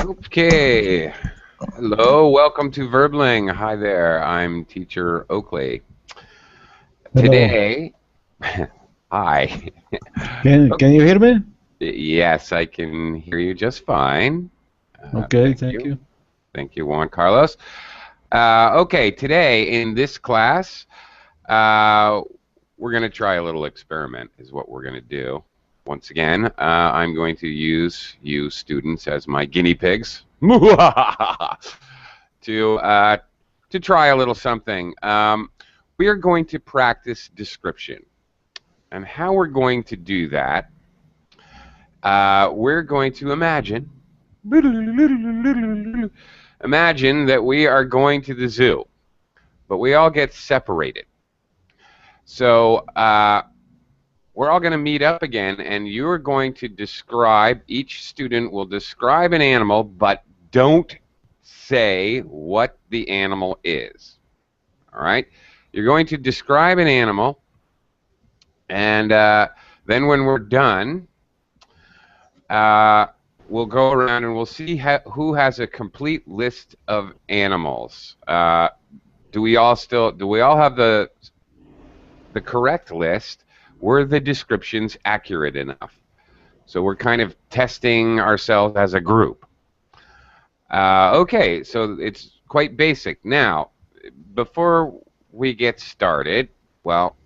Okay. Hello, welcome to Verbling. Hi there, I'm teacher Oakley. Hello. Today, hi. Can you hear me? Yes, I can hear you just fine. Okay, Thank thank you. you. Thank you, Juan Carlos. Okay, today in this class, uh, we're going to try a little experiment, is what we're going to do. Once again, I'm going to use you students as my guinea pigs to try a little something. We are going to practice description, and how we're going to do that, we're going to imagine that we are going to the zoo, but we all get separated. So we're all going to meet up again, and you're going to describe, each student will describe an animal, but don't say what the animal is. All right? You're going to describe an animal, and then when we're done, we'll go around and we'll see who has a complete list of animals. Do we all have the correct list? Were the descriptions accurate enough? So we're kind of testing ourselves as a group. Okay, so it's quite basic. Now, before we get started, well,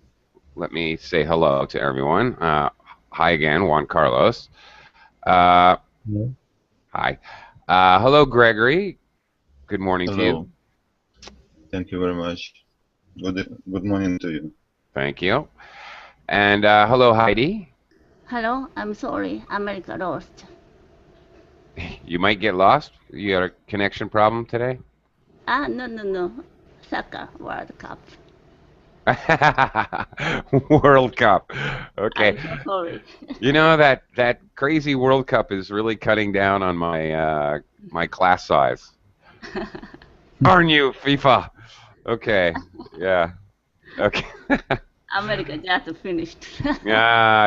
let me say hello to everyone. Hi again, Juan Carlos. Yeah. Hi. Hello, Gregory. Good morning to you. Hello. Thank you very much. Good morning to you. Thank you. And hello, Heidi. Hello, I'm sorry, America lost. You might get lost. You got a connection problem today? No. Soccer World Cup. World Cup. Okay. I'm so sorry. You know that crazy World Cup is really cutting down on my my class size. Aren't you, FIFA? Okay. Yeah. Okay. America just finished.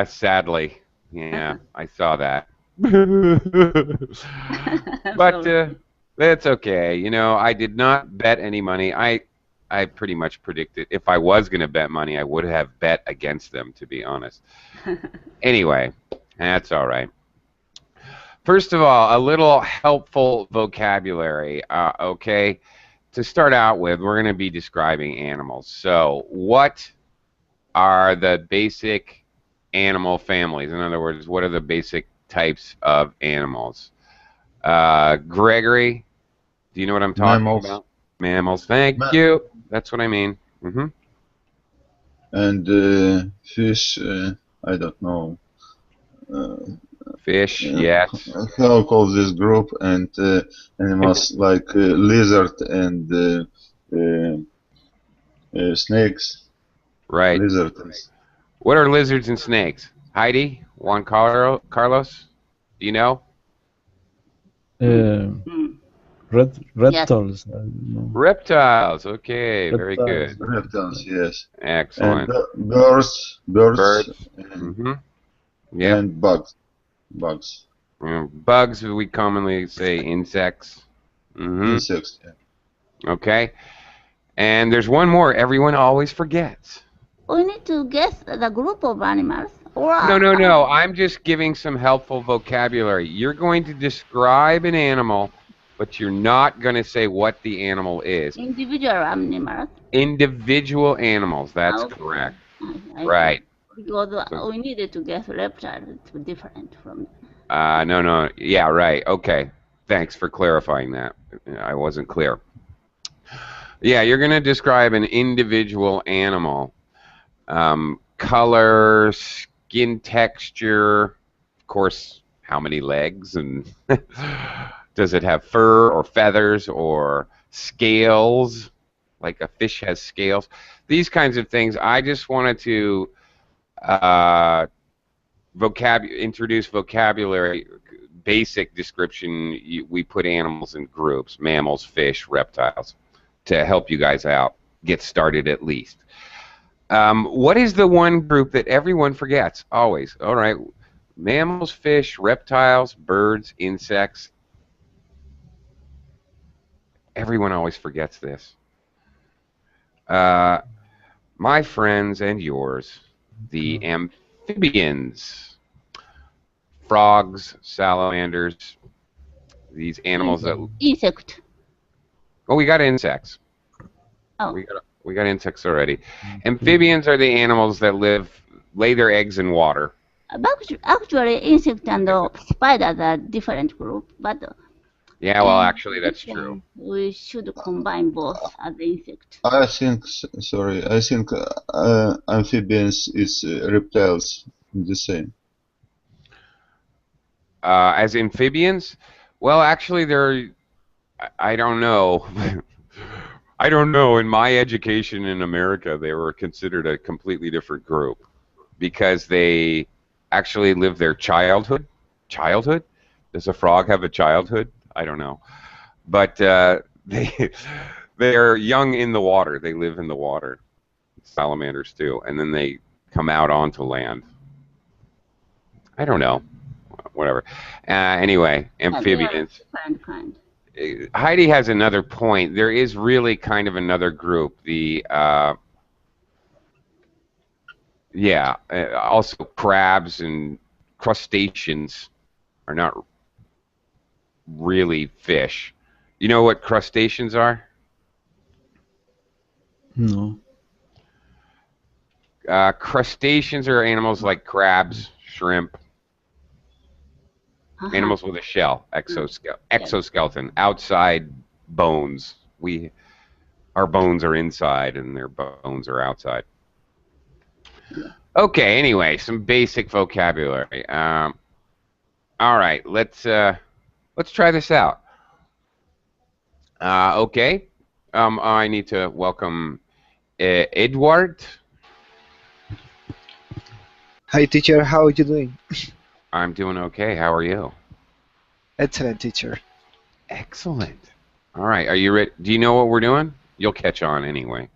Sadly. Yeah, I saw that. I'm But sorry. that's okay. You know, I did not bet any money. I pretty much predicted if I was going to bet money, I would have bet against them, to be honest. Anyway, that's all right. First of all, a little helpful vocabulary. Okay, to start out with, we're going to be describing animals. So, what are the basic animal families? In other words, what are the basic types of animals? Gregory, do you know what I'm talking Mammals. about? Mammals. Thank Ma you. That's what I mean. Mm-hmm. and fish. I don't know. Fish, yes. How call this group and animals like lizard and snakes. Right. Lizards. What are lizards and snakes? Heidi, Juan Carlos, do you know? Mm. Reptiles. I don't know. Reptiles. Okay, very Reptiles. good. Reptiles, yes. Excellent. And birds. Birds. And, Mm-hmm. Yep. and bugs. Bugs, we commonly say insects. Mm-hmm. Insects. Yeah. Okay. And there's one more everyone always forgets. We need to guess the group of animals. Or No. I'm just giving some helpful vocabulary. You're going to describe an animal, but you're not going to say what the animal is. individual animals. Individual animals, that's Okay. correct. I Right. Because So- we needed to guess reptiles. It's different from. No. Yeah, right. Okay. Thanks for clarifying that. I wasn't clear. Yeah, you're going to describe an individual animal. Color, skin texture, of course, how many legs, and does it have fur or feathers or scales, like a fish has scales. These kinds of things. I just wanted to introduce vocabulary, basic description. We put animals in groups: mammals, fish, reptiles, to help you guys out, get started at least. What is the one group that everyone forgets always? All right, mammals, fish, reptiles, birds, insects. Everyone always forgets this. My friends and yours, the amphibians, frogs, salamanders, these animals that. Insect. Oh, we got insects. Oh. We got insects already. Amphibians are the animals that lay their eggs in water. Actually, insect and spiders are different group, but Yeah, well, actually, that's true. we should combine both as insect. I think, sorry, I think amphibians is reptiles, the same. As amphibians, well, actually, I don't know. I don't know. In my education in America, they were considered a completely different group because they actually live their childhood. Childhood? Does a frog have a childhood? I don't know. But they're young in the water. They live in the water. Salamanders too, and then they come out onto land. I don't know. Whatever. Anyway, amphibians. Kind. Heidi has another point. There is really kind of another group. Also crabs and crustaceans are not really fish. You know what crustaceans are? No. Crustaceans are animals like crabs, shrimp, animals with a shell, exoskeleton, outside bones. Our bones are inside and their bones are outside. Okay, anyway, some basic vocabulary. All right, let's try this out. Okay, I need to welcome Edward. Hi teacher, how are you doing? I'm doing okay. How are you? Excellent teacher. Excellent. All right, are you ready? Do you know what we're doing? You'll catch on anyway.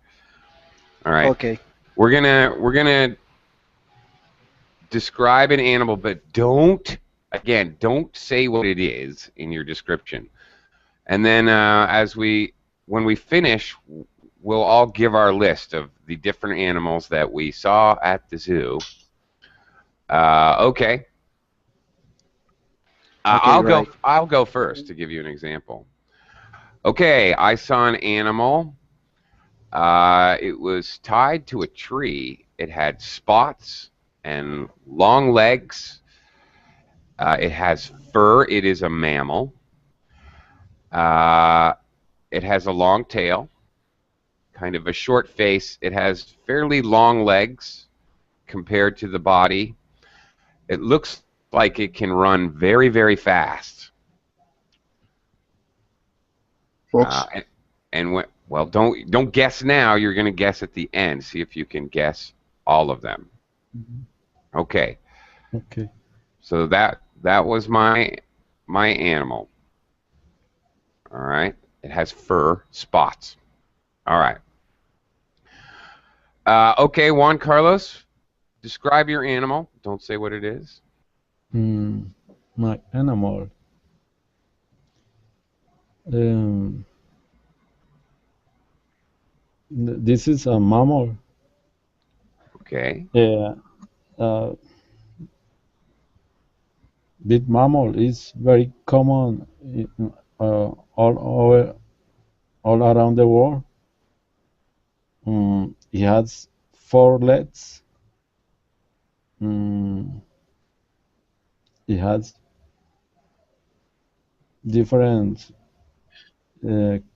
All right. Okay. We're gonna describe an animal, but don't say what it is in your description. And then when we finish, we'll all give our list of the different animals that we saw at the zoo. Okay. I'll go first to give you an example. Okay, I saw an animal. It was tied to a tree. It had spots and long legs. It has fur. It is a mammal. It has a long tail, kind of a short face. It has fairly long legs compared to the body. It looks like it can run very, very fast. Fox. Well, don't guess now. You're going to guess at the end. See if you can guess all of them. Okay. Okay. So that was my animal. All right. It has fur, spots. All right. Okay, Juan Carlos, describe your animal. Don't say what it is. My animal. This is a mammal. Okay. Big mammal is very common all around the world. It has 4 legs. It has different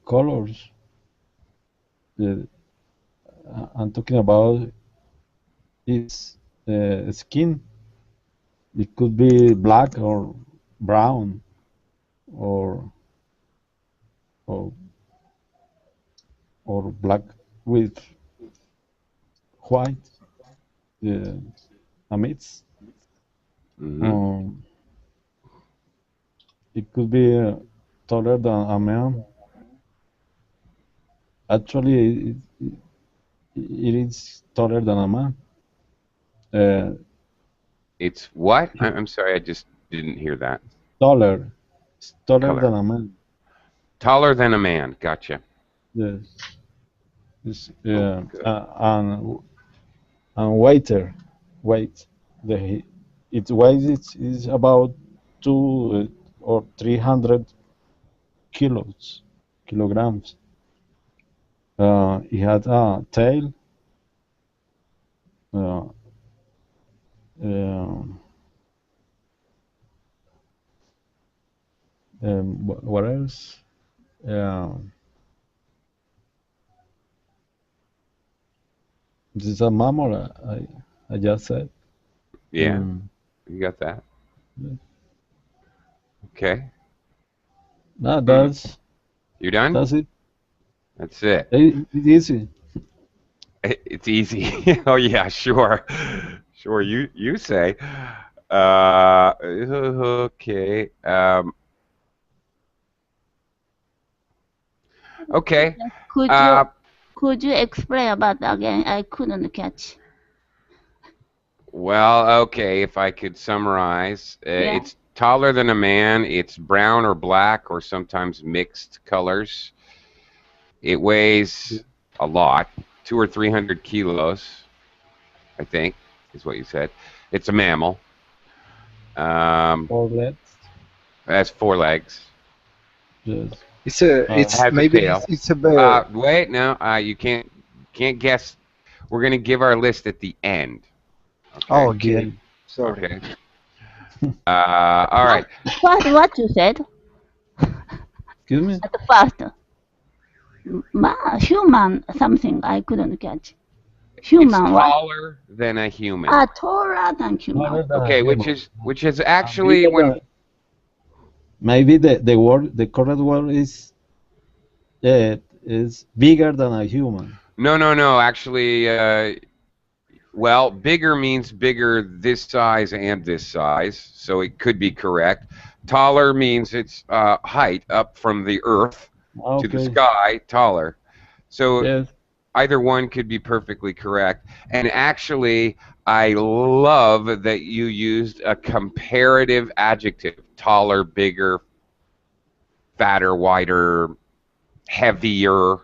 colors. I'm talking about its skin. It could be black or brown or black with white amidst. It could be taller than a man. Actually, it is taller than a man. It's what? I'm sorry, I just didn't hear that. Taller. It's taller Color. than a man. Taller than a man. Gotcha. Yes. It's, good. and waiter. Weight. Its weight is about 2 or 300 kilograms. It had a tail. Uh, um, what else? This is a mammal. I just said. Yeah, Mm, you got that. yeah. Okay. No, Hmm. You done? that's it. That's it. It's easy. It's easy. Oh yeah, sure. Sure, you say. Okay. Okay. Could Uh, you explain about again? I couldn't catch. well, okay, if I could summarize, Yeah. it's taller than a man, it's brown or black or sometimes mixed colors. It weighs a lot, 200 or 300 kilos, I think, is what you said. It's a mammal. Um, 4 legs. it has 4 legs. Yes. It's a, It it's has a maybe tail. it's a bear. Wait, no, you can't guess. We're gonna give our list at the end. Oh, Okay. okay. Yeah. Sorry. Okay. All right. First, what you said Excuse me. at first. Human something I couldn't catch. It's Human what? taller than a human. Taller than human. Taller than a Okay, which human. is actually Bigger when than- Maybe the correct word is bigger than a human. no. Actually, well, bigger means bigger this size and this size, so it could be correct. Taller means it's height up from the earth to the Okay. sky, taller. So Yes. either one could be perfectly correct. And actually, I love that you used a comparative adjective: taller, bigger, fatter, wider, heavier.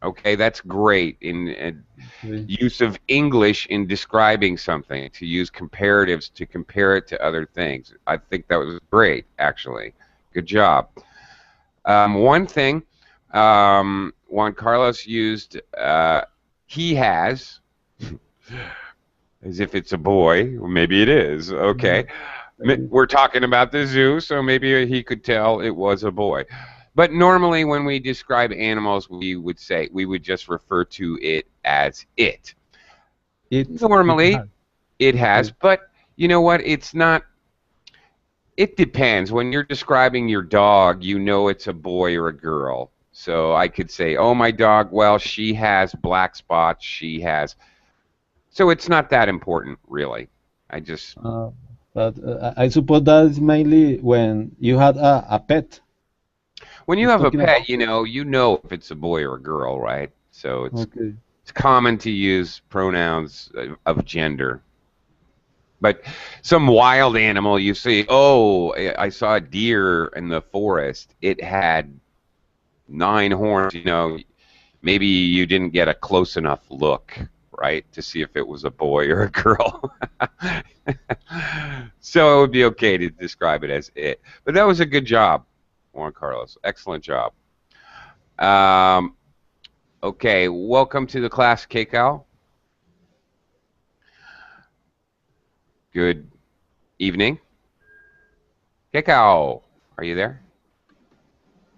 Okay, that's great in Okay. use of English in describing something, to use comparatives to compare it to other things. I think that was great, actually. Good job. One thing Juan Carlos used, he has, as if it's a boy. Well, maybe it is. Okay. We're talking about the zoo, so maybe he could tell it was a boy. But normally when we describe animals, we would just refer to it as it. Normally, it has, but you know what? It's not. It depends. When you're describing your dog, you know it's a boy or a girl. So I could say, oh, my dog, well, she has black spots. She has. So it's not that important, really. I just. But I suppose that is mainly when you had a pet. When you You're have a talking pet, about- you know if it's a boy or a girl, right? So it's Okay. it's common to use pronouns of gender. But some wild animal, you see, oh, I saw a deer in the forest. It had 9 horns. You know, maybe you didn't get a close enough look, right, to see if it was a boy or a girl. So it would be okay to describe it as it. But that was a good job, Juan Carlos. Excellent job. Okay, welcome to the class, Keiko. Good evening. Keiko, are you there?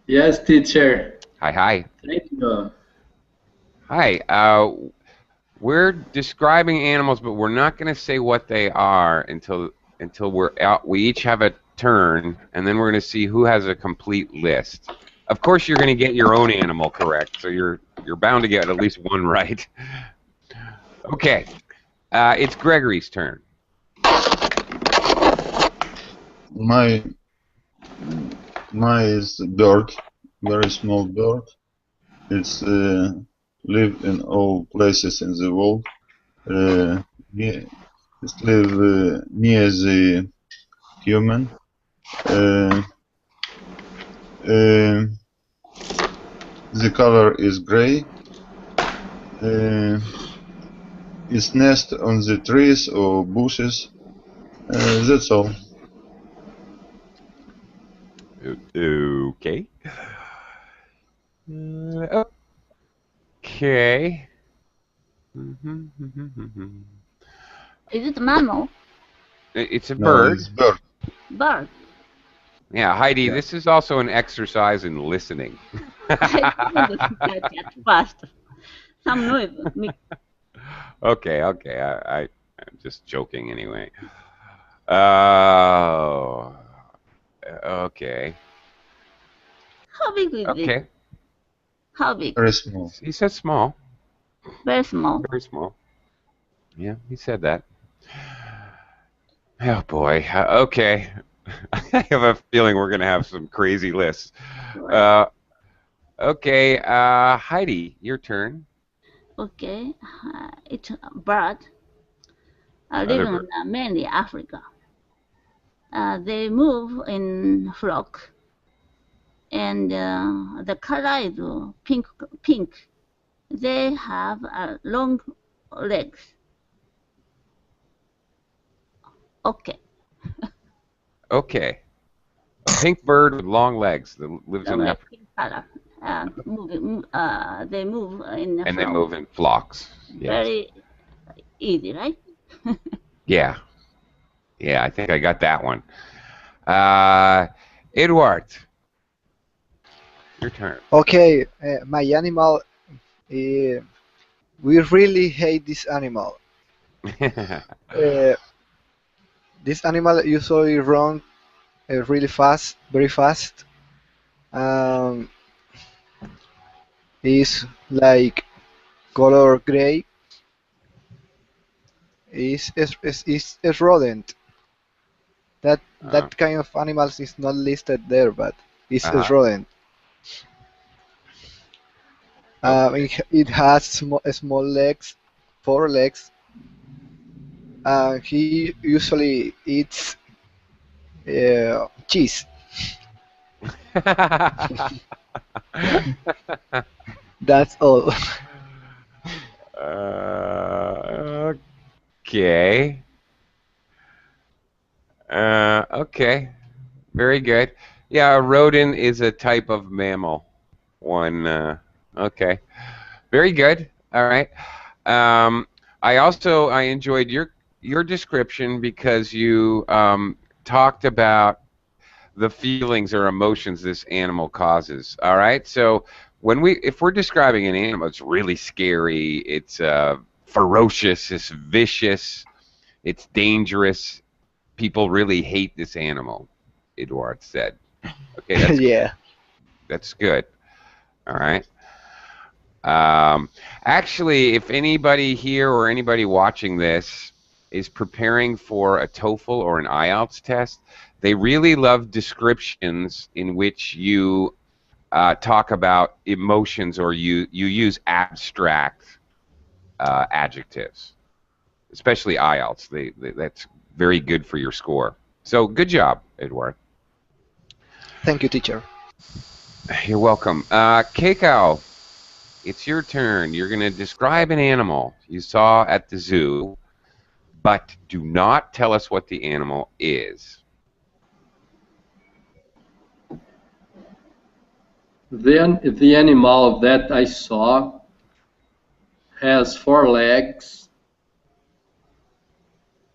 Yes, teacher. Hi. Thank you. Hi. We're describing animals, but we're not going to say what they are until we're out. We each have a turn, and then we're going to see who has a complete list. Of course, you're going to get your own animal correct, so you're bound to get at least one right. Okay. It's Gregory's turn. My is bird, very small bird. It's live in all places in the world. He It live near the human. Uh, the color is gray. Its nest on the trees or bushes. That's all. Okay. Okay. Is it mammal? It's a No, bird. it's bird. Bird. Yeah, Heidi, Yeah. this is also an exercise in listening. I didn't catch at first. Some noise. Okay, I'm just joking anyway. Oh, okay, How big is it? okay. How big? Very small. He said small, Very small. very small. Yeah, he said that. Oh boy. Okay. I have a feeling we're gonna have some crazy lists. Okay, Heidi, your turn. Okay. It's a bird. Other Living bird. in mainly Africa. They move in flock, and the color is pink. Pink. They have long legs. Okay. Okay. A pink bird with long legs that lives in Long leg, Africa, pink color. They move in a and they flock. move in flocks. Yes. Very easy, right? Yeah. Yeah, I think I got that one. Edward, your turn. Okay, my animal. We really hate this animal. This animal usually run really fast, very fast. Um, is like color gray. Is rodent. That Uh, kind of animals is not listed there, but it's uh-huh. rodent. Okay. It has small legs, 4 legs. He usually eats cheese. That's all. Okay. Okay. Very good. Yeah, a rodent is a type of mammal. One. Okay. Very good. All right. Um, I enjoyed your description because you talked about the feelings or emotions this animal causes. All right. So if we're describing an animal, it's really scary. It's ferocious. It's vicious. It's dangerous. People really hate this animal. Eduard said. Okay, Yeah. that's good. All right. Actually, if anybody here or anybody watching this is preparing for a TOEFL or an IELTS test, they really love descriptions in which you talk about emotions or you use abstract adjectives, especially IELTS. That's very good for your score. So good job, Edward. Thank you, teacher. You're welcome. Keiko, it's your turn. You're going to describe an animal you saw at the zoo, but do not tell us what the animal is. The animal that I saw has 4 legs,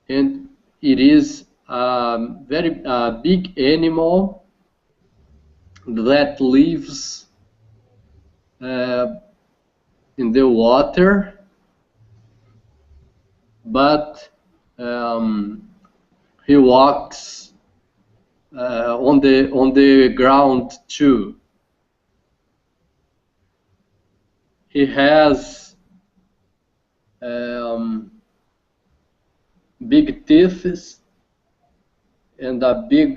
and it is a very big animal that lives in the water, but he walks on the ground too. He has big teeth and a big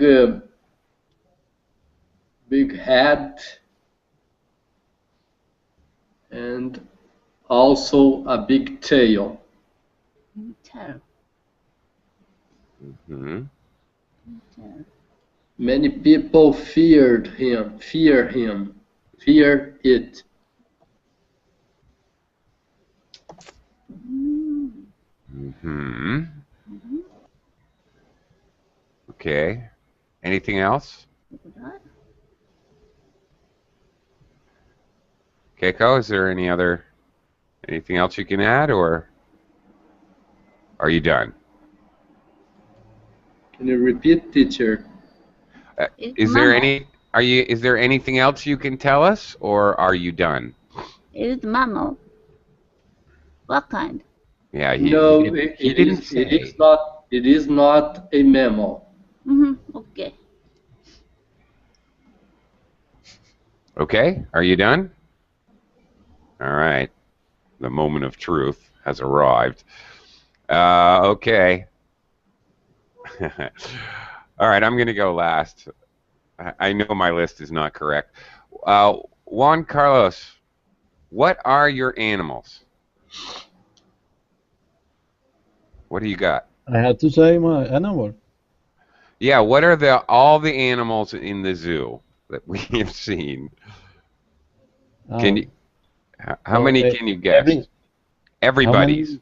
head, and also a big tail. Tell. Hmm. Many people feared him. Fear him. Fear it. Hmm. Okay. Anything else? Keiko, is there anything else you can add, or are you done? Can you repeat, teacher? Is there is there anything else you can tell us, or are you done? Is mammal. What kind? Yeah, No, he didn't it say. is not. It is not a mammal. Okay. Okay, are you done? All right. The moment of truth has arrived. Okay. All right, I'm going to go last. I know my list is not correct. Juan Carlos, what are your animals? What do you got? I have to say my animal. Yeah, what are all the animals in the zoo that we have seen? Can you how Well, many can you guess? how Everybody's. many?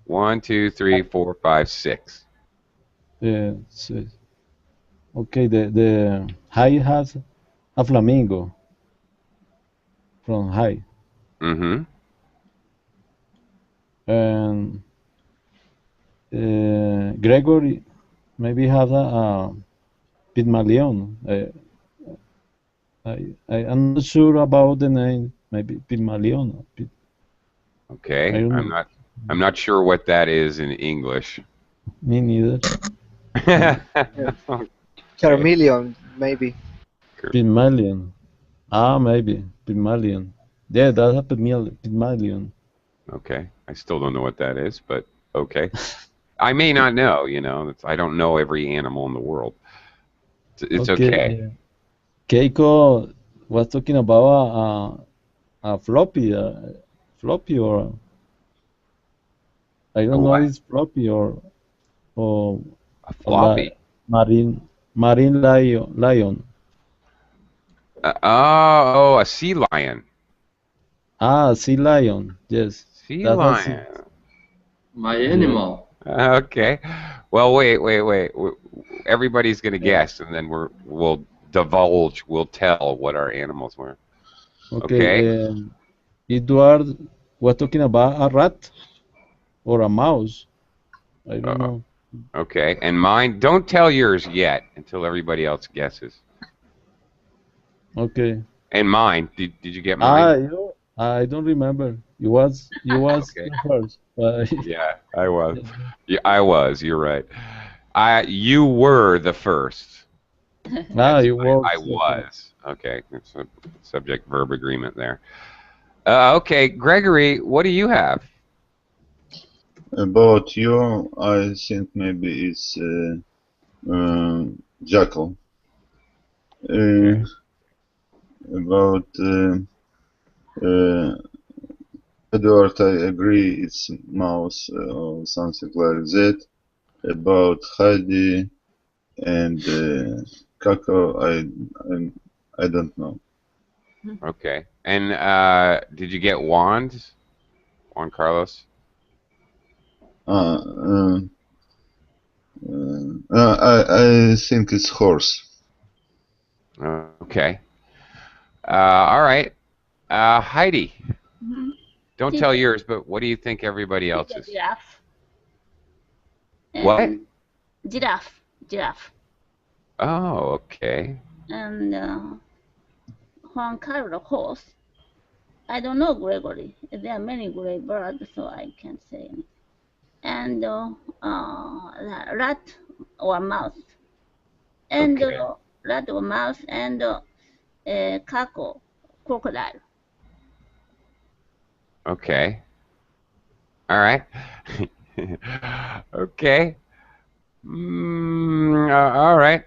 1, 2, 3, 4, 5, 6. So, okay, the high has a flamingo from high, Mm-hmm. and Gregory maybe have a Pygmalion. I'm not sure about the name. Maybe Pygmalion. I Okay, don't I'm know. not sure what that is in English. Me neither. Yeah. Okay. Charmeleon, maybe. Pygmalion. Ah, maybe Pygmalion. Yeah, that's a Pygmalion. Okay, I still don't know what that is, but okay. I may not know, I don't know every animal in the world. It's Okay. okay. Keiko was talking about a floppy or I A don't know if what? it's floppy or A a la, floppy. marine lion. A sea lion. Ah, sea lion. Yes, Sea that's a sea. lion. My Yeah. animal. Okay. Well, wait. Everybody's gonna Yeah. guess, and then we'll divulge. We'll tell what our animals were. Okay. Okay. Edward was talking about a rat or a mouse. I don't Uh, know. okay. And mine. Don't tell yours yet until everybody else guesses. Okay. And mine. Did you get mine? I don't remember. You was Okay. the first. Yeah, I was. Yeah, I was. You're right. You were the first. Yes, you I was. Okay. was. Okay, it's a subject-verb agreement there. Okay, Gregory, what do you have? About you, I think maybe it's jackal. Okay. About Edward, I agree, it's mouse or something like that. About Heidi and Kako, I don't know. Okay. And did you get Juan Carlos? I think it's horse. Okay. All right. Heidi, don't tell yours, but what do you think everybody else's? Giraffe. What? And giraffe. Oh, okay. And Juan Carlos horse. I don't know Gregory. There are many gray birds, so I can't say anything. And rat or mouse. And Okay. rat or mouse and caco, crocodile. Okay. All right. Okay. All right.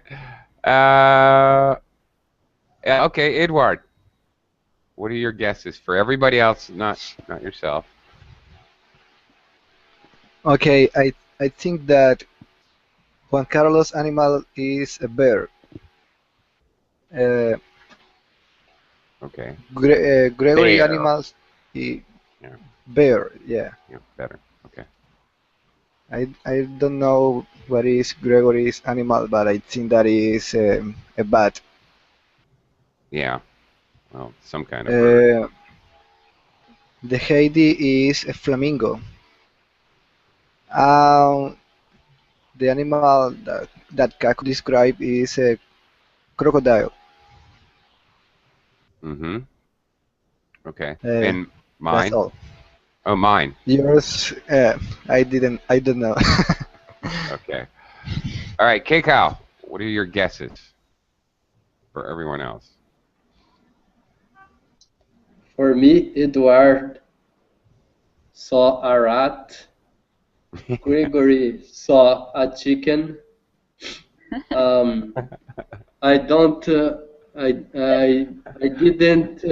Yeah, okay, Edward. What are your guesses for everybody else, not yourself? Okay, I think that Juan Carlos animal is a bear. Uh, Okay. Gregory Bear. animals Yeah. bear. Yeah. Yeah. Better. Okay. I don't know what is Gregory's animal, but I think that is a bat. Yeah. Well, some kind of bird. The Heidi is a flamingo. Um, the animal that Kaku described is a crocodile. Mm-hmm. Okay. Uh, And that's mine? all. Oh, mine. Yours, I don't know. Okay. All right, K-Cow, what are your guesses for everyone else? For me, Edward saw a rat. Gregory saw a chicken. I don't. I didn't.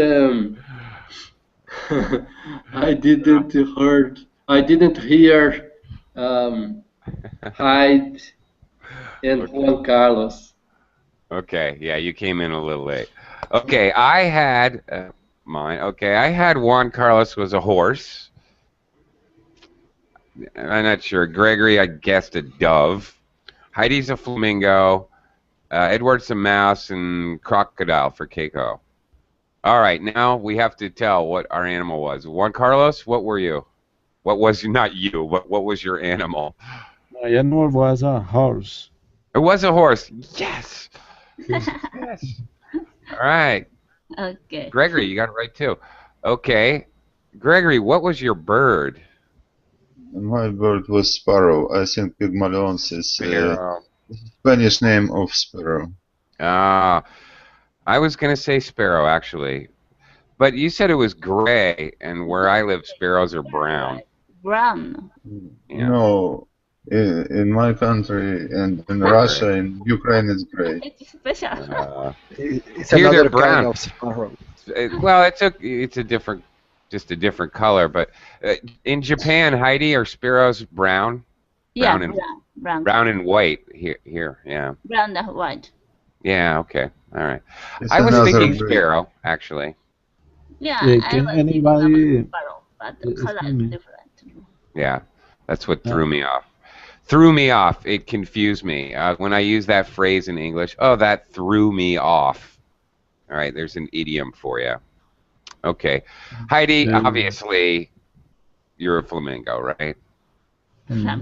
I didn't heard. I didn't hear. Hyde and Okay. Juan Carlos. Okay, yeah, you came in a little late. Okay, I had mine. Okay, I had Juan Carlos was a horse. I'm not sure. Gregory, I guessed a dove. Heidi's a flamingo. Edward's a mouse, and crocodile for Keiko. All right, now we have to tell what our animal was. Juan Carlos, what were you? What was not you? What was your animal? My animal was a horse. It was a horse. Yes. Yes. All right. Okay. Gregory, you got it right too. Okay. Gregory, what was your bird? My bird was sparrow. I think Pygmalions is Sparrow. Spanish name of sparrow. Ah, I was gonna say sparrow actually, but you said it was gray, and where I live, sparrows are brown. Brown. Yeah. No, in my country and in Russia and Ukraine it's gray. It's special. It's Here they're another brown. kind of sparrow. Well, it's a different, just a different color. But in Japan, Heidi, are sparrows brown? Yeah, Brown and brown. brown and white here. Yeah. Brown and white. Yeah. Okay. All right. It's I was another thinking breed. sparrow actually. Yeah, Yeah, I can was anybody- thinking sparrow, but the color excuse me. is different. Yeah. That's what threw me off. Threw me off. It confused me when I use that phrase in English. Oh, that threw me off. All right. There's an idiom for you. Okay. Heidi, obviously, you're a flamingo, right? Yeah,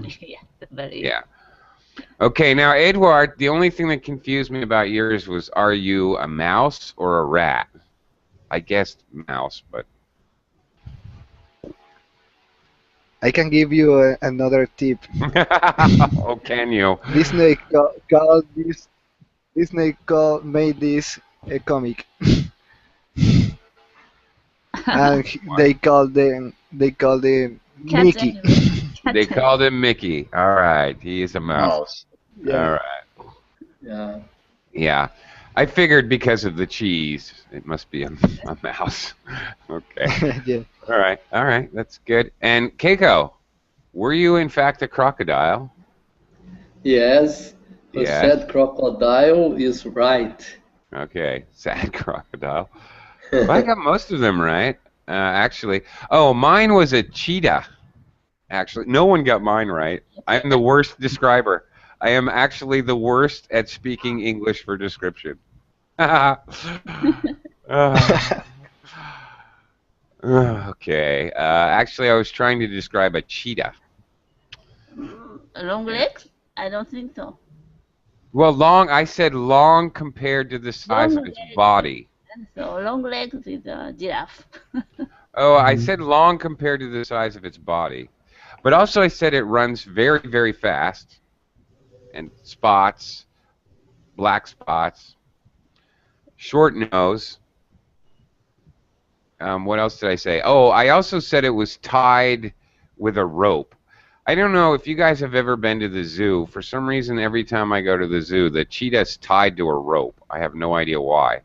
very. Yeah. Okay, now, Edward, the only thing that confused me about yours was, are you a mouse or a rat? I guessed mouse, but... I can give you another tip. Oh, can you? Disney made this a comic, and they called them Cat Mickey. anyway. They called him Mickey. All right, he is a mouse. Mouse. Yeah. All right. Yeah. Yeah. I figured because of the cheese, it must be a mouse. Okay. Yeah. All right, that's good. And Keiko, were you in fact a crocodile? Yes. The Yes. said crocodile is right. Okay, sad crocodile. Well, I got most of them right, actually. Oh, mine was a cheetah. Actually, no one got mine right. I'm the worst describer. I am actually the worst at speaking English for description. Okay. Actually, I was trying to describe a cheetah. Long legs? I don't think so. Well, long. I said long compared to the size of its body. And so long legs is a giraffe. Oh, I said long compared to the size of its body. But also I said it runs very, very fast. And spots, black spots, short nose. What else did I say? Oh, I also said it was tied with a rope. I don't know if you guys have ever been to the zoo. For some reason, every time I go to the zoo, the cheetah's tied to a rope. I have no idea why.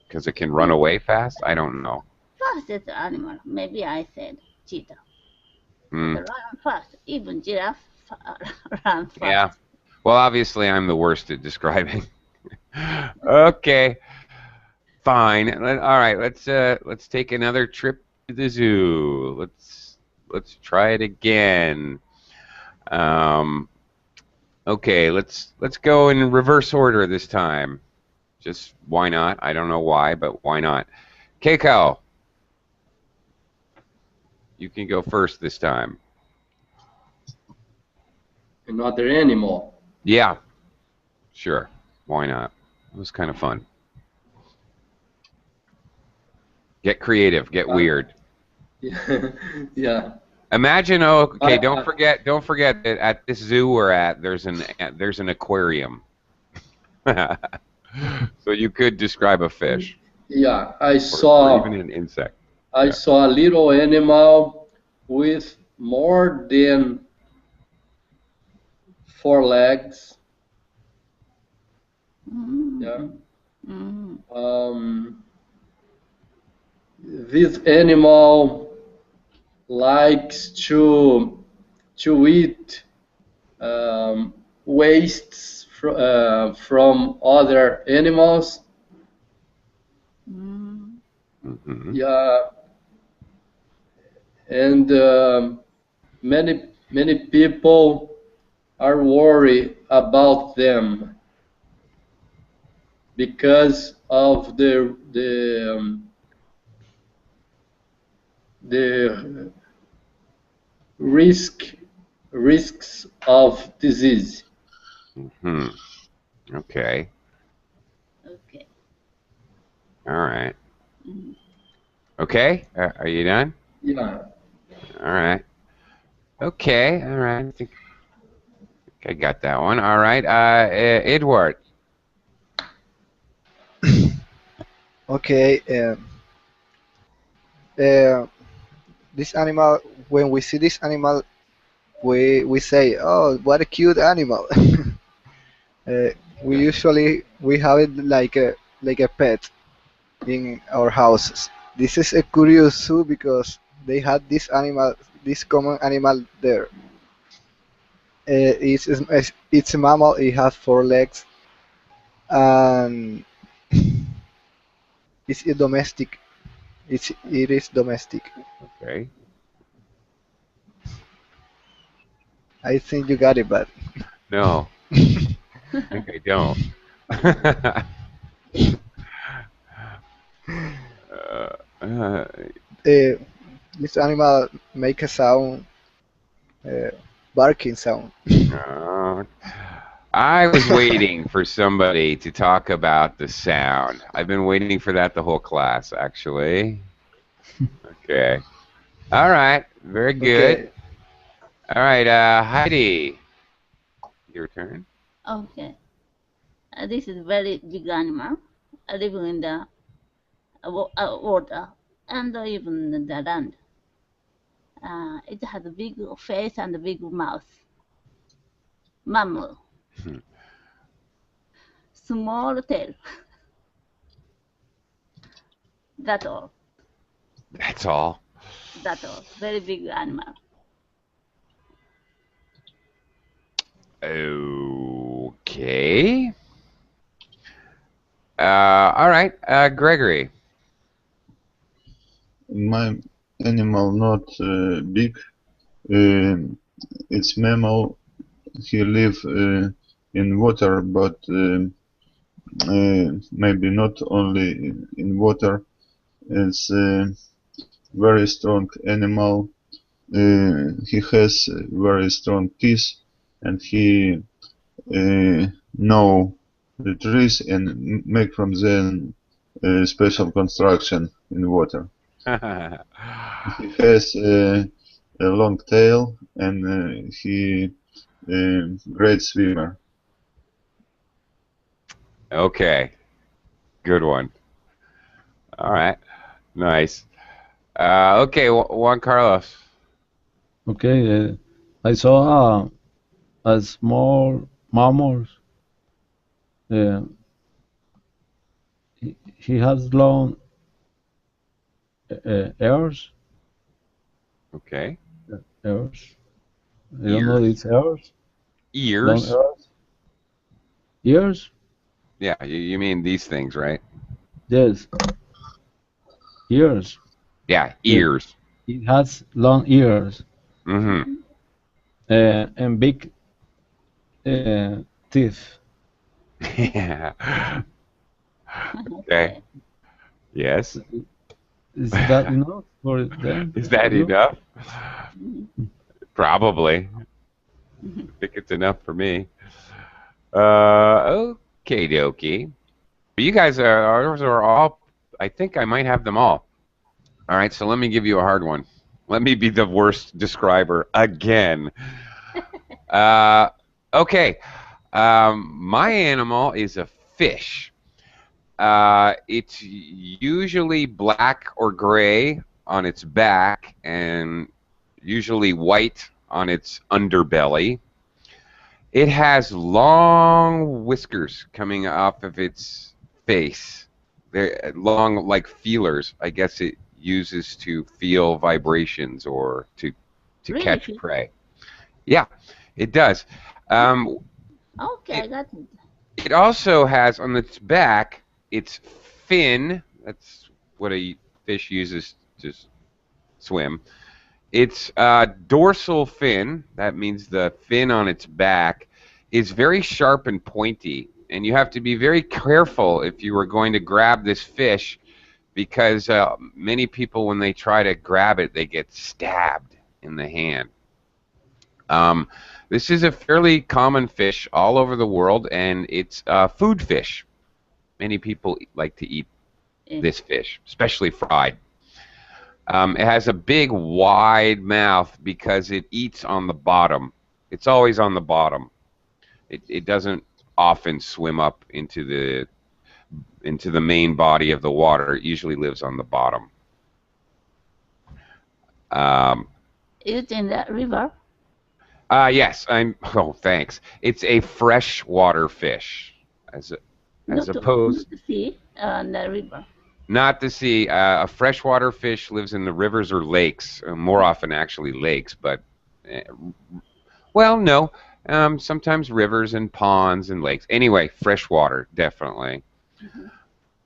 Because it can run away fast? I don't know. Fast is the animal. Maybe I said cheetah. Hmm. They run fast. Even giraffe run fast. Yeah, Well, obviously, I'm the worst at describing. Okay, fine. All right, let's take another trip to the zoo. Let's try it again. Um, okay, let's go in reverse order this time. Just why not? I don't know why, but why not? Keiko, you can go first this time. Another animal. Yeah, sure. Why not? It was kind of fun. Get creative, get weird. Yeah. Imagine, oh, okay, I- don't forget that at this zoo we're at, there's an aquarium. So you could describe a fish Yeah, I or saw even an insect. I Yeah. saw a little animal with more than 4 legs. Yeah. This animal likes to eat wastes from other animals. Mhm. Yeah, and many people are worried about them because of the risks of disease. Hmm. Okay. Okay. All right. Okay. Are you done? Yeah. All right. Okay. All right. I think I got that one. All right. Edward. Okay. Uh, this animal, when we see this animal, we say, "Oh, what a cute animal." We usually we have it like a pet in our houses. This is a curious zoo because they had this animal, this common animal there. It's a mammal. It has 4 legs, and it's a domestic. It is domestic. Okay. I think you got it, but No, I think I don't. uh, this animal make a sound, uh, barking sound. uh, I was waiting for somebody to talk about the sound. I've been waiting for that the whole class, actually. Okay. All right. Very good. Okay. All right, Heidi, your turn. Okay. This is very big animal living in the water and even the land. It has a big face and a big mouth. Mammal. Small tail. That's all. That's all. That's all. Very big animal. Okay. All right, Gregory. My animal not big. It's mammal. He live in water, but maybe not only in water. It's a very strong animal. He has very strong teeth, and he know the trees and make from them special construction in water. He has a long tail, and he great swimmer. Okay, good one. All right, nice. Okay, Juan Carlos. Okay, I saw a small mammal. Uh, he has long ears. Okay. Ears. I don't know Ears. its ears. Long Ears. ears. Ears? Yeah, you mean these things, right? Yes. Ears. Yeah, Yes. ears. It has long ears Mm-hmm. and big teeth. Yeah. Okay. Okay. Yes. Is that enough for them? Is that For you? enough? Mhm. Probably. Mhm. I think it's enough for me. Okay, dokie. You guys are all. I think I might have them all. All right, so let me give you a hard one. Let me be the worst describer again. Uh, okay. My animal is a fish. It's usually black or gray on its back and usually white on its underbelly. It has long whiskers coming off of its face. They're long, like feelers. I guess it uses to feel vibrations or to Really? catch prey. Yeah, it does. Um, Okay, I it, got it. it also has on its back its fin. That's what a fish uses to swim. Its dorsal fin, that means the fin on its back, is very sharp and pointy. And you have to be very careful if you are going to grab this fish because many people, when they try to grab it, they get stabbed in the hand. Um, this is a fairly common fish all over the world, and it's food fish. Many people like to eat Eh, this fish, especially fried. It has a big, wide mouth because it eats on the bottom. It's always on the bottom. It doesn't often swim up into the main body of the water. It usually lives on the bottom. Um, Is it in the river? yes, I'm. Oh, thanks. It's a freshwater fish, as Not opposed the sea, the river. not the sea. A freshwater fish lives in the rivers or lakes, more often actually lakes, but uh, well, no. Sometimes rivers and ponds and lakes. Anyway, freshwater, definitely. Mhm.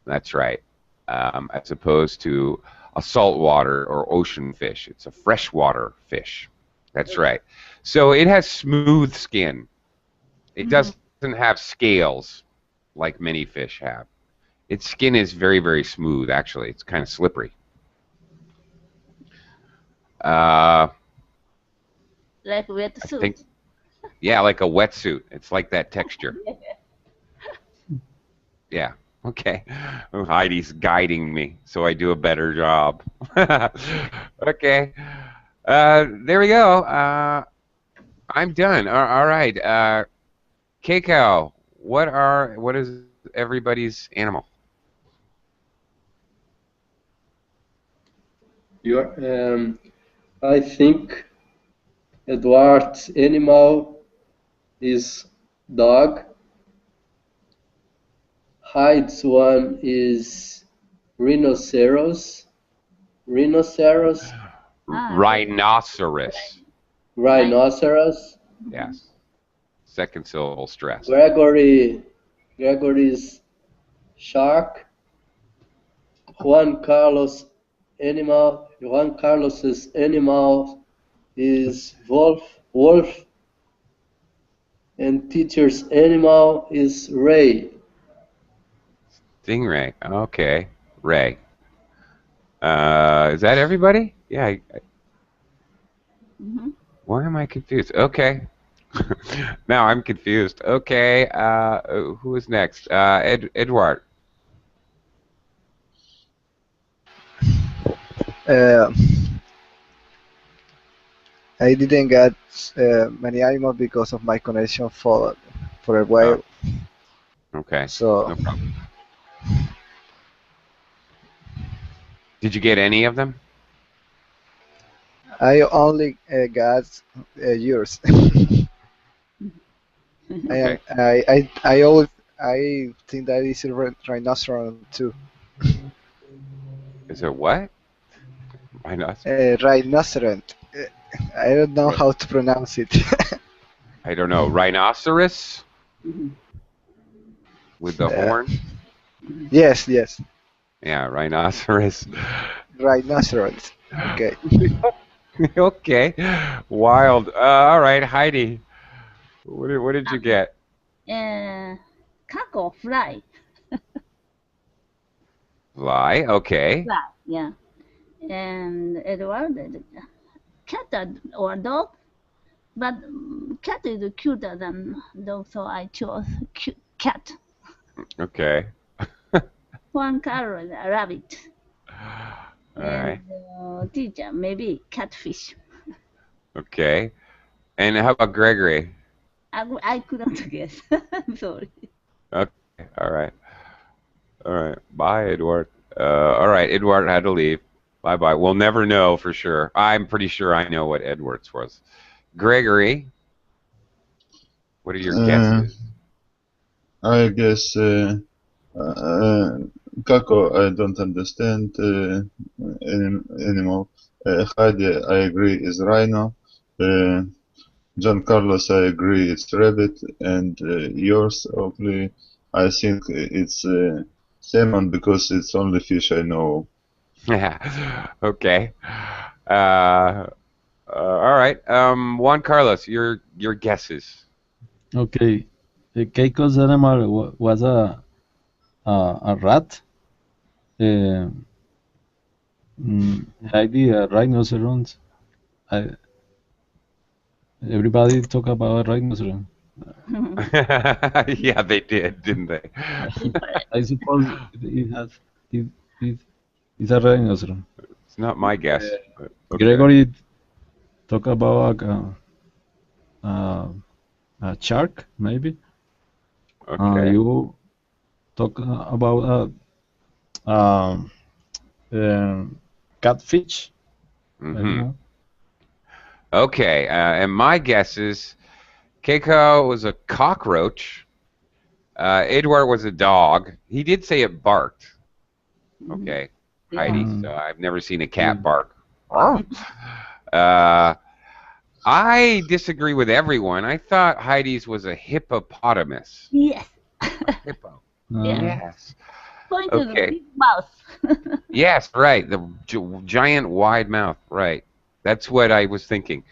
That's right. As opposed to a saltwater or ocean fish. It's a freshwater fish. That's right. So it has smooth skin. It Mhm. doesn't have scales like many fish have. Its skin is very, very smooth, actually. It's kind of slippery. Uh, Like I wetsuit. think, yeah, like a wetsuit. It's like that texture. Yeah. Okay. Oh, Heidi's guiding me, so I do a better job. Okay. There we go. I'm done. All right. Keiko, what is everybody's animal? I think Edward's animal is dog. Hyde's one is rhinoceros. Rhinoceros. Rhinoceros. Rhinoceros. Yes. Second syllable stress. Gregory's shark. Juan Carlos's animal is wolf, and teacher's animal is ray. Stingray. Okay. Ray. Is that everybody? Yeah. Mhm. Why am I confused? Okay. Now I'm confused. Okay. Who is next? Edward. Uh, I didn't get many animals because of my connection for a Oh, while. okay. So No problem. Did you get any of them? I only got yours. Okay. I always I think that is a rhinoceros too. Is it what? Rhinoceros? Rhinoceros. I don't know Right. how to pronounce it. I don't know. Rhinoceros? Mhm. with the horn. Yes, yes. Yeah, rhinoceros. Rhinoceros. Okay. Okay, wild. All right, Heidi. What did you get? Kako, fly. Fly. Okay. Fly, yeah. And Edward, cat or dog, but cat is cuter than dog, so I chose cat. Okay. Juan Carlos, a rabbit. All right. And teacher, maybe catfish. Okay. And how about Gregory? I couldn't guess. I'm sorry. Okay. All right. All right. Bye, Edward. All right. Edward had to leave. Bye bye. We'll never know for sure. I'm pretty sure I know what Edward's was. Gregory, what are your guesses? I guess Kako, I don't understand animal. Heidi, I agree, is rhino. John Carlos, I agree, it's rabbit. And yours, hopefully, I think it's salmon because it's only fish I know. Okay. All right. Juan Carlos, your guesses. Okay. Keiko's animal was a rat. Heidi, a rhinoceros. Everybody talk about a rhinoceros. Yeah, they did, didn't they? I suppose it's a rhinoceros. It's not my guess. But okay. Gregory talk about a shark, maybe. Okay. You talk about catfish. I don't know. Okay, and my guess is Keiko was a cockroach. Edward was a dog. He did say it barked. Okay, Heidi. So I've never seen a cat bark. I disagree with everyone. I thought Heidi's was a hippopotamus. Yes. Hippo. Yes. Yes. Point to the Okay. big mouth. Yes, right. The giant wide mouth. Right. That's what I was thinking.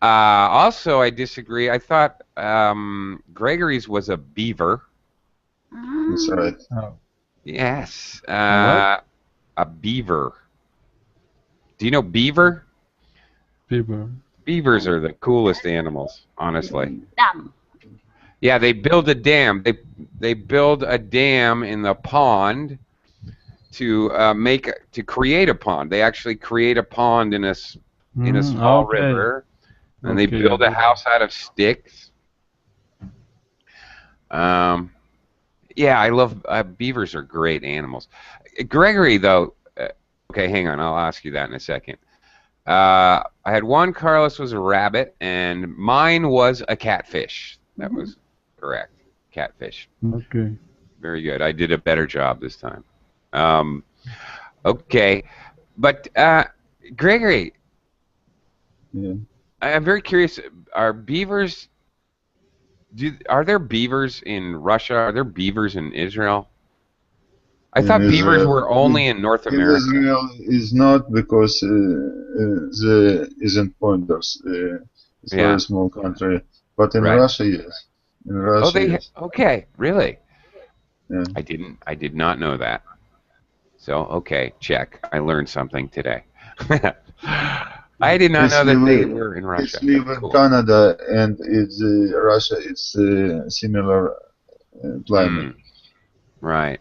Also, I disagree. I thought Gregory's was a beaver. That's right. Yes. A beaver. Do you know beaver? Beaver. Beavers are the coolest animals, honestly. Dam. Yeah, they build a dam. They build a dam in the pond to create a pond. They actually create a pond in a small river, and they build a house out of sticks. Yeah, I love beavers. Are great animals. Gregory, though. Okay, hang on. I'll ask you that in a second. I had one. Carlos was a rabbit, and mine was a catfish. That was correct. Catfish. Okay. Very good. I did a better job this time. Okay, but Gregory, Yeah. I'm very curious. Are beavers? Are there beavers in Russia? Are there beavers in Israel? I thought beavers were only in North America. Israel is not because there isn't pointers. It's a very small country. But in Russia, yes. In Russia, yes. Okay, really? Yeah. I did not know that. So, okay, check. I learned something today. I did not know that they were in Russia. It's live in Canada, and it's Russia. It's similar climate. Right.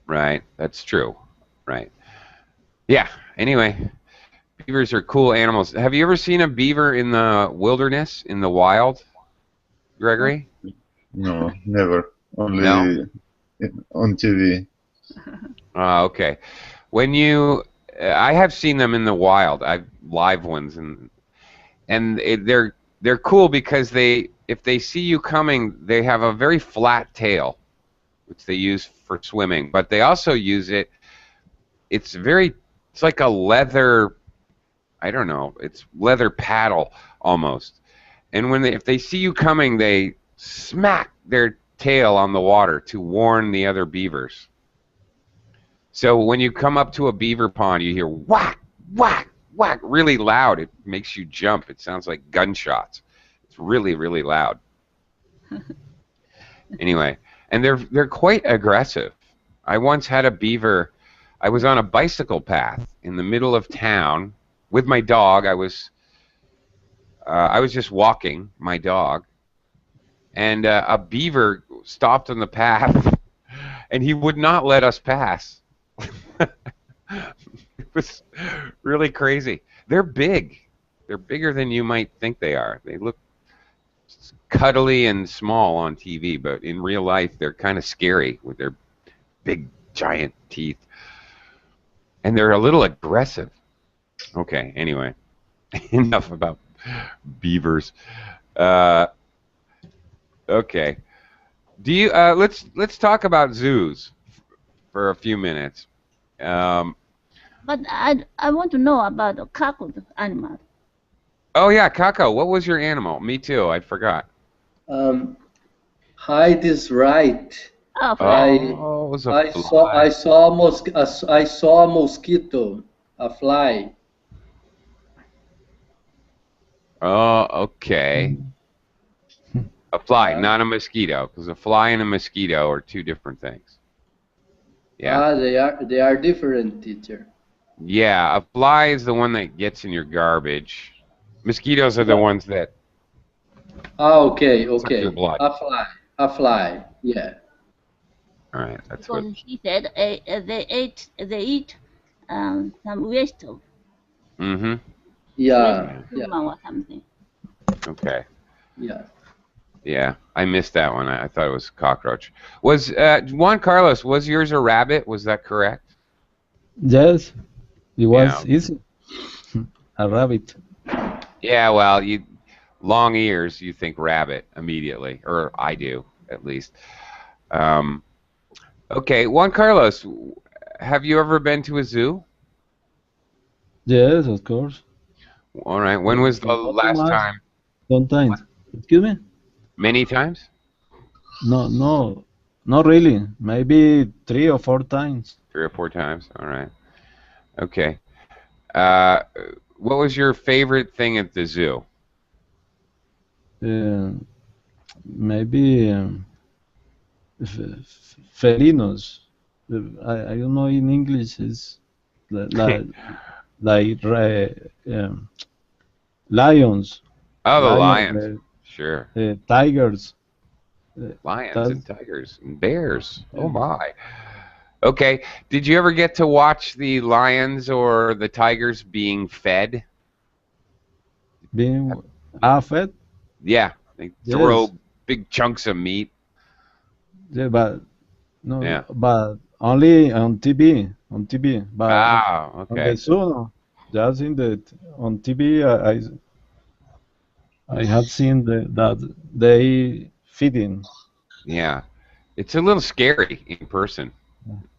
Right. That's true. Right. Yeah. Anyway, beavers are cool animals. Have you ever seen a beaver in the wilderness, in the wild, Gregory? No, never. Only on TV. Okay. When you, I have seen them in the wild. I've live ones, and they're cool because if they see you coming, they have a very flat tail, which they use for swimming. But they also use it. It's like a leather. I don't know. It's leather paddle almost. And if they see you coming, they smack their tail on the water to warn the other beavers. So when you come up to a beaver pond, you hear whack, whack, whack, really loud. It makes you jump. It sounds like gunshots. It's really, really loud. Anyway, and they're quite aggressive. I once had a beaver. I was on a bicycle path in the middle of town with my dog. I was just walking my dog, and a beaver stopped on the path, and he would not let us pass. It was really crazy. They're big. They're bigger than you might think they are. They look cuddly and small on TV, but in real life, they're kind of scary with their big, giant teeth. And they're a little aggressive. Okay, anyway. Enough about beavers. Okay. Do you let's talk about zoos for a few minutes. But I want to know about the Kako animal. Oh yeah, Kako, what was your animal? Me too, I forgot. Height is right. Oh, Oh, it was a fly. I saw a mosquito, a fly. Oh, okay. A fly, not a mosquito, because a fly and a mosquito are two different things. Yeah. They are different, teacher. Yeah, a fly is the one that gets in your garbage. Mosquitoes are the ones that. Okay. your blood. A fly. Yeah. All right, that's what. because he said they eat some waste of Mm-hmm. Yeah. human or something. Okay. Yeah. Yeah, I missed that one. I thought it was cockroach. Was Juan Carlos? Was yours a rabbit? Was that correct? Yes, it was Yeah. easy. A rabbit. Yeah. Well, long ears. You think rabbit immediately, or I do at least. Okay, Juan Carlos, have you ever been to a zoo? Yes, of course. All right. When was the last time? Sometimes. Excuse me? Many times? No, not really. Maybe 3 or 4 times. 3 or 4 times. All right. Okay. What was your favorite thing at the zoo? Maybe felinos. I don't know in English. It's like lions. Oh, the Lion, lions. Sure. Tigers. Lions and tigers and bears. Oh my. Okay. Did you ever get to watch the lions or the tigers being fed? Being fed? Yeah. They Yes. throw big chunks of meat. Yeah, but no, Yeah. but only on TV. On TV. But Ah, on okay. the zoo, no. Just in the on TV, I have seen that they feeding. Yeah. It's a little scary in person.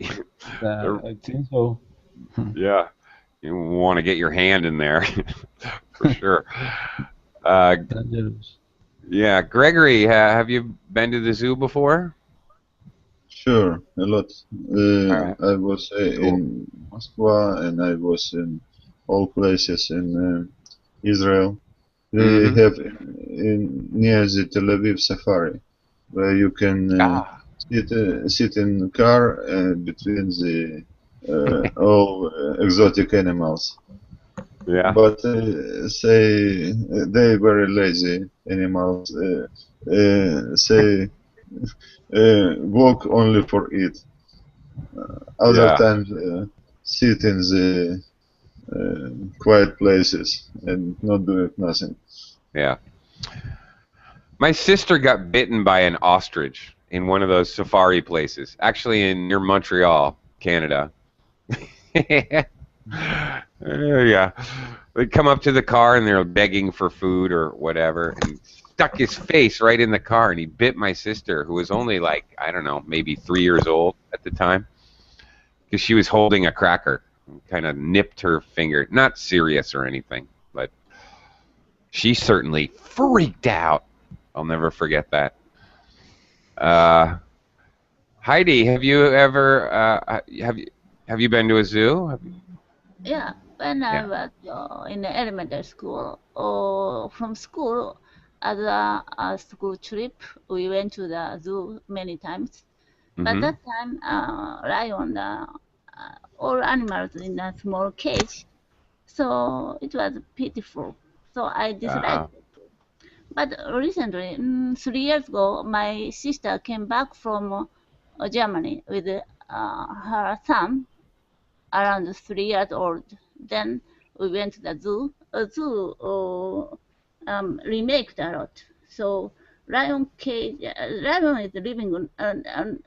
I think so. Yeah. You want to get your hand in there for sure. Uh, Dangerous. yeah. Gregory, have you been to the zoo before? Sure, a lot. Alright. I was in Moscow and I was in all places in Israel. We Mhm. have near the Tel Aviv Safari, where you can sit in the car between the all exotic animals. Yeah. But say they very lazy animals. Say walk only for it. Other Yeah. times sit in the quiet places and not doing nothing. Yeah. My sister got bitten by an ostrich in one of those safari places, actually near Montreal, Canada. Yeah. They come up to the car and they're begging for food or whatever, and stuck his face right in the car, and he bit my sister, who was only like, I don't know, maybe 3 years old at the time, because she was holding a cracker. Kind of nipped her finger. Not serious or anything, but she certainly freaked out. I'll never forget that. Uh, Heidi, have you ever have you been to a zoo? Yeah, when I Yeah. was in the elementary school, or from school, as a school trip, we went to the zoo many times. But Mm-hmm. that time, lion, all animals in a small cage, so it was pitiful. So I Uh, disliked it. But recently, 3 years ago, my sister came back from Germany with her son, around 3 years old. Then we went to the zoo. A zoo remaked a lot. So lion is living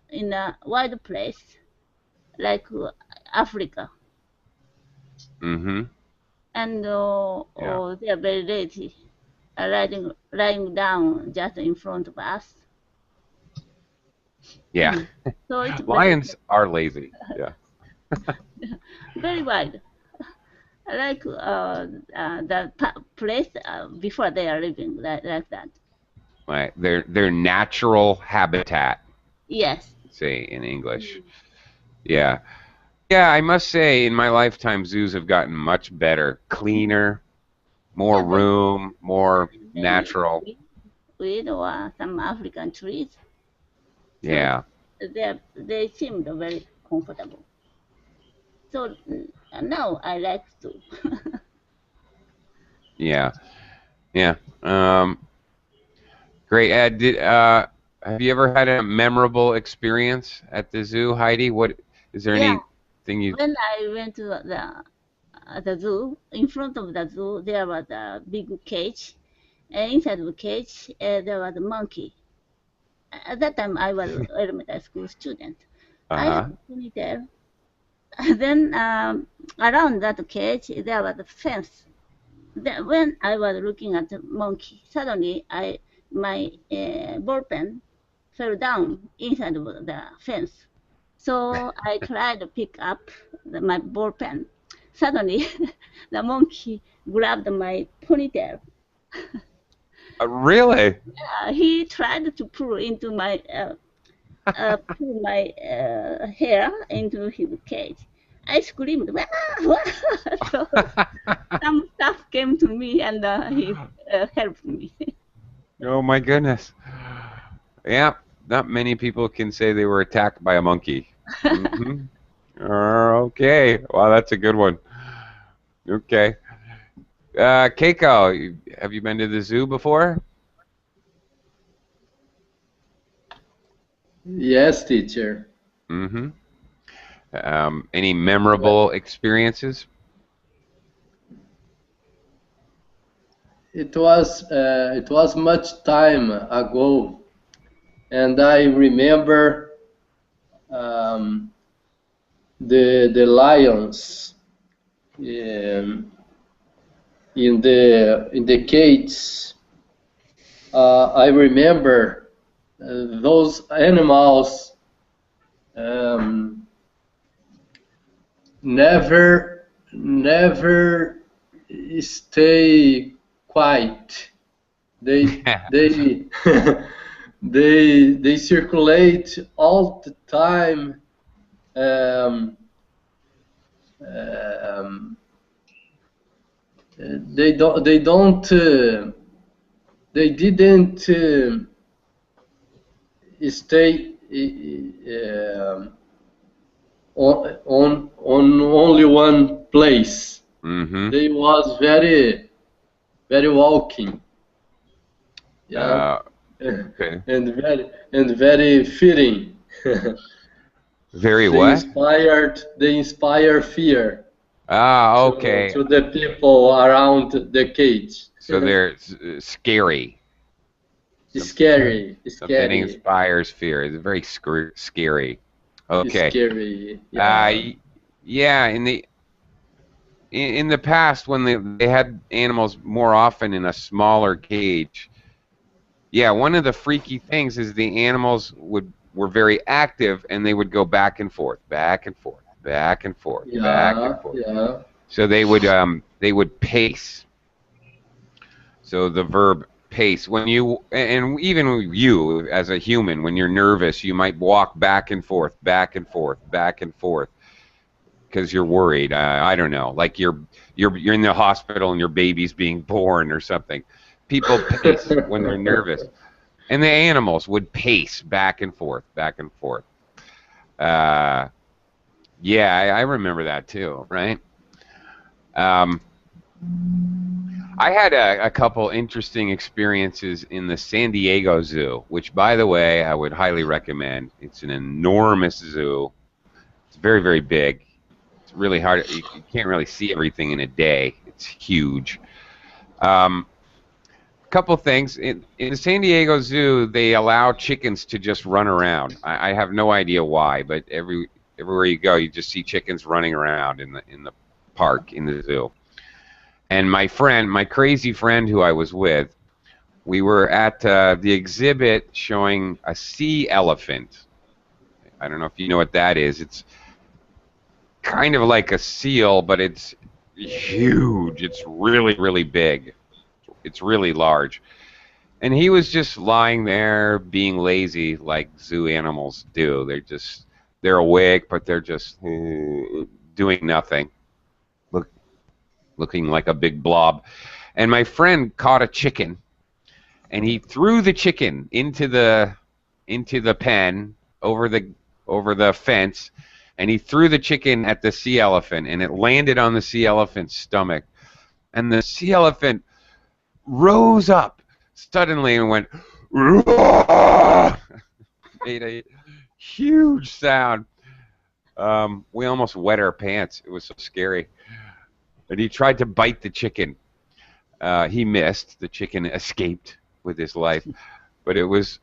in a wild place like Africa, mm-hmm. and Yeah. they are very lazy, lying down just in front of us. Yeah. So it's very Lions are lazy. Yeah. very wide. I like the place before they are living like that. Right. Their natural habitat, Yes. say in English. Yeah. Yeah, I must say in my lifetime zoos have gotten much better, cleaner, more Yeah, room, more very natural. weed or some African trees. So Yeah. they seemed very comfortable. So now I like to. Yeah. Yeah. Great. Have you ever had a memorable experience at the zoo, Heidi? What is there Yeah, anything you when I went to the zoo, in front of the zoo there was a big cage, and inside the cage there was a monkey. At that time I was elementary school student. I had uh-huh. a ponytail. Then around that cage there was a fence. Then when I was looking at the monkey, suddenly my ball pen fell down inside of the fence. So I tried to pick up my ball pen. Suddenly, the monkey grabbed my ponytail. Really? He tried to pull my hair into his cage. I screamed, "Wah, wah!" So some stuff came to me and he helped me. Oh my goodness. Yeah, not many people can say they were attacked by a monkey. Mm-hmm. Okay. Wow, that's a good one. Okay. Keiko, have you been to the zoo before? Yes, teacher. Mm-hmm. Any memorable experiences? It was much time ago, and I remember um, the lions um, in the cage. I remember those animals um, never stay quiet. They they circulate all the time. Um, um, they don't they didn't stay on only one place. Mm-hmm. They was very walking, yeah, Uh, okay. and very fitting. Very what? They inspire fear Ah, okay. to the people around the cage. So they're scary. Something Scary, inspires fear. It's very scary. Okay. scary. Uh, Yeah, y- yeah. In the past, when they had animals more often in a smaller cage, yeah, one of the freaky things is the animals were very active and they would go back and forth, back and forth, back and forth, back and yeah, forth. yeah. So they would pace. So the verb pace. When you, and even you as a human, when you're nervous, you might walk back and forth, back and forth, back and forth, because you're worried. I don't know, like you're in the hospital and your baby's being born or something. People pace when they're nervous, and the animals would pace back and forth, back and forth. Yeah, I remember that too, right? I had a couple interesting experiences in the San Diego Zoo, which, by the way, I would highly recommend. It's an enormous zoo. It's very, very big. It's really hard. You can't really see everything in a day. It's huge. Couple things. In the San Diego Zoo, they allow chickens to just run around. I have no idea why, but everywhere you go, you just see chickens running around in the park, in the zoo. And my crazy friend who I was with, we were at the exhibit showing a sea elephant. I don't know if you know what that is. It's kind of like a seal, but it's huge. It's really, really big. It's really large. And he was just lying there being lazy like zoo animals do. They're awake, but they're just doing nothing. Looking like a big blob. And my friend caught a chicken, and he threw the chicken into the pen over the fence, and he threw the chicken at the sea elephant, and it landed on the sea elephant's stomach. And the sea elephant rose up suddenly and went, "Roar!" Made a huge sound. We almost wet our pants. It was so scary. And he tried to bite the chicken. He missed. The chicken escaped with his life, but it was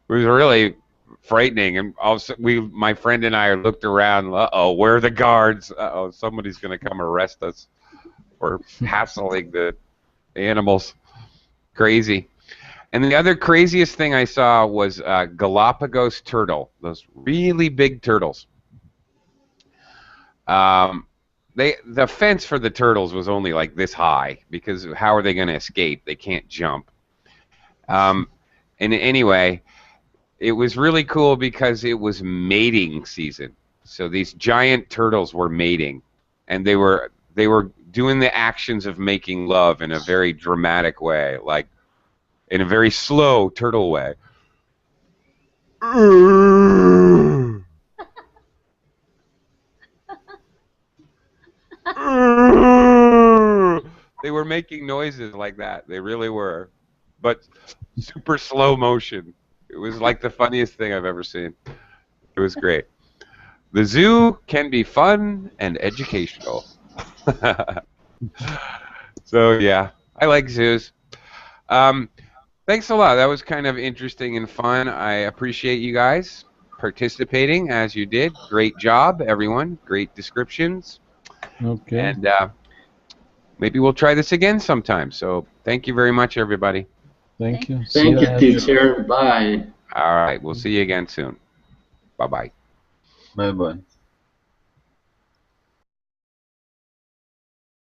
really frightening. And also, my friend and I looked around. Uh-oh, where are the guards? Uh-oh, somebody's going to come arrest us for hassling the animals. Crazy. And the other craziest thing I saw was Galapagos turtle. Those really big turtles. The fence for the turtles was only like this high, because how are they going to escape? They can't jump. And anyway, it was really cool because it was mating season. So these giant turtles were mating, and they were doing the actions of making love in a very dramatic way, like in a very slow turtle way. They were making noises like that. They really were. But super slow motion. It was like the funniest thing I've ever seen. It was great. The zoo can be fun and educational. So, yeah, I like zoos. Thanks a lot. That was kind of interesting and fun. I appreciate you guys participating as you did. Great job, everyone. Great descriptions. Okay. And maybe we'll try this again sometime. So thank you very much, everybody. Thank you. Thank you, teacher. Bye. All right. We'll see you again soon. Bye-bye. Bye bye.